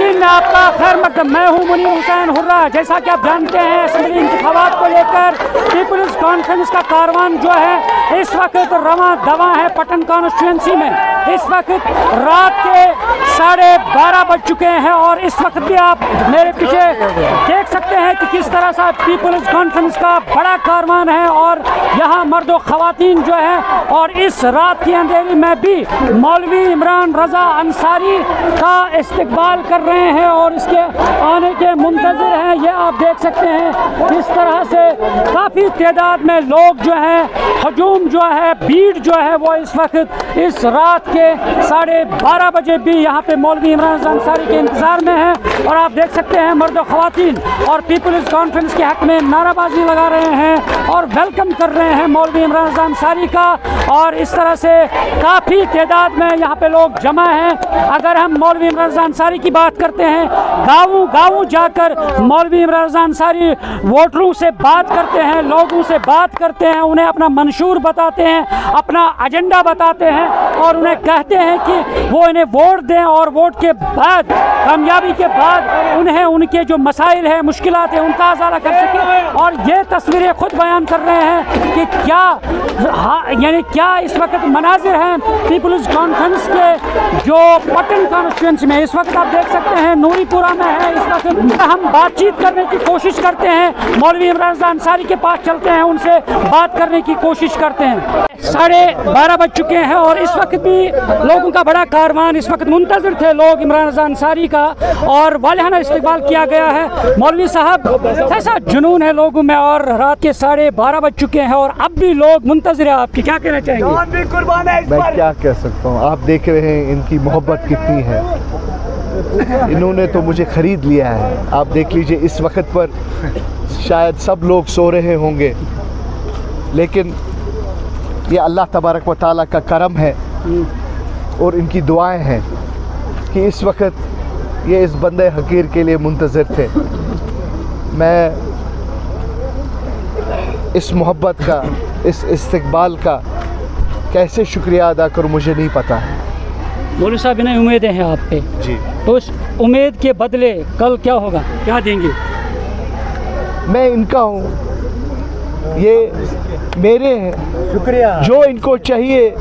नाज़रीन, आपका खैर मकदम। मैं हूँ मुनीर हुसैन हुर्रा। जैसा कि आप जानते हैं, असेंबली इंतखाबात को लेकर पीपल्स कॉन्फ्रेंस का कारवान जो है इस वक्त रवां दवा है पटन कॉन्स्टिट्यूंसी में। इस वक्त रात के 12:30 बज चुके हैं और इस वक्त भी आप मेरे पीछे देख सकते हैं कि किस तरह से पीपल्स कॉन्फ्रेंस का बड़ा कारवान है और यहाँ मर्द और ख़वातीन जो है, और इस रात की अंधेरी में भी मौलवी इमरान रज़ा अंसारी का इस्तकबाल कर रहे हैं और इसके आने के मुंतज़िर हैं। ये आप देख सकते हैं किस तरह से काफ़ी तादाद में लोग जो हैं, हजूम जो है, भीड़ जो है, वो इस वक्त इस रात के 12:30 बजे भी यहाँ पे मौलवी इमरान रज़ा अंसारी के इंतज़ार में है। और आप देख सकते हैं मर्द ख़वातीन और पीपल्स कॉन्फ्रेंस के हक़ में नाराबाजी लगा रहे हैं और वेलकम कर रहे हैं मौलवी इमरान रज़ा अंसारी का। और इस तरह से काफ़ी तादाद में यहाँ पे लोग जमा हैं। अगर हम मौलवी इमरान रज़ा अंसारी की बात करते हैं, गाँव जाकर मौलवी इमरान रज़ा अंसारी वोटरों से बात करते हैं, लोगों से बात करते हैं, उन्हें अपना मंशूर बताते हैं, अपना एजेंडा बताते हैं और उन्हें कहते हैं कि वो इन्हें वोट दें और वोट के बाद, कामयाबी के बाद उन्हें उनके जो मसाइल हैं, मुश्किलात हैं, उनका अज़ाला कर सकें। और ये तस्वीरें खुद बयान कर रहे हैं कि क्या यानी क्या इस वक्त मनाजिर हैं पीपल्स कॉन्फ्रेंस के जो पटन कॉन्स्टिट्यूंसी में। इस वक्त आप देख सकते हैं नूरीपुरा में है। इस वक्त हम बातचीत करने की कोशिश करते हैं, मौलवी इमरान रज़ा अंसारी के पास चलते हैं, उनसे बात करने की कोशिश करते हैं। 12:30 बज चुके हैं और इस वक्त भी लोगों का बड़ा कारवान, इस वक्त मुंतज़िर थे लोग इमरान रज़ा अंसारी का और वालिहाना इस्तकबाल किया गया है। मौलवी साहब, ऐसा जुनून है लोगों में और रात के 12:30 बज चुके हैं और अब भी लोग मुंतज़िर है आपकी, क्या कहना चाहेंगे? मैं क्या कह सकता हूँ, आप देख रहे हैं इनकी मोहब्बत कितनी है। इन्होंने तो मुझे ख़रीद लिया है। आप देख लीजिए, इस वक्त पर शायद सब लोग सो रहे होंगे, लेकिन ये अल्लाह तबारक व तआला का करम है और इनकी दुआएं हैं कि इस वक्त ये इस बंदे हकीर के लिए मुंतज़िर थे। मैं इस मोहब्बत का, इस इस्तकबाल का कैसे शुक्रिया अदा करूं, मुझे नहीं पता। मौलवी साहब, इन्हें उम्मीदें हैं आप पे जी, तो उस उम्मीद के बदले कल क्या होगा, क्या देंगे? मैं इनका हूँ, ये मेरे हैं। शुक्रिया। जो इनको चाहिए,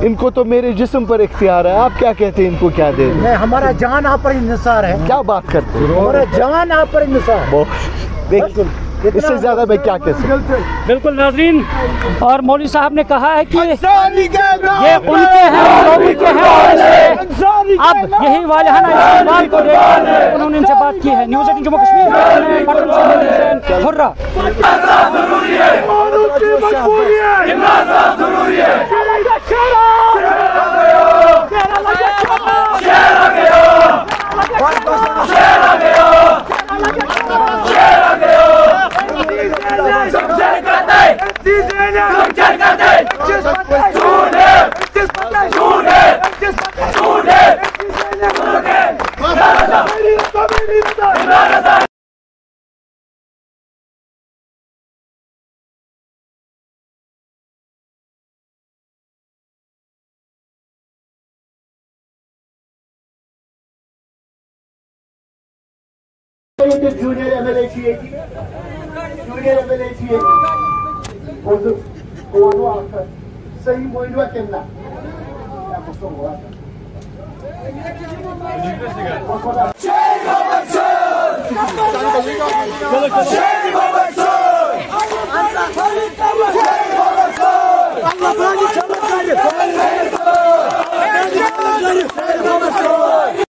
इनको तो मेरे जिस्म पर इख्तियार है। आप क्या कहते हैं, इनको क्या दे? हमारा जान आप पर इंसार है। क्या बात करते हैं? हमारा जान आप पर इंसार। बिल्कुल, इससे ज़्यादा मैं क्या कह सकता हूँ। बिल्कुल नाज़रीन, और मौलवी साहब ने कहा है कि ये उनके हैं, लोगों के हैं। अब यही वालिहाना इस्तकबाल को देखकर उन्होंने इनसे बात की है। न्यूज़ 18 जम्मू कश्मीर पटन से hurrah. Junior MLA Sheri Mohammed Sir!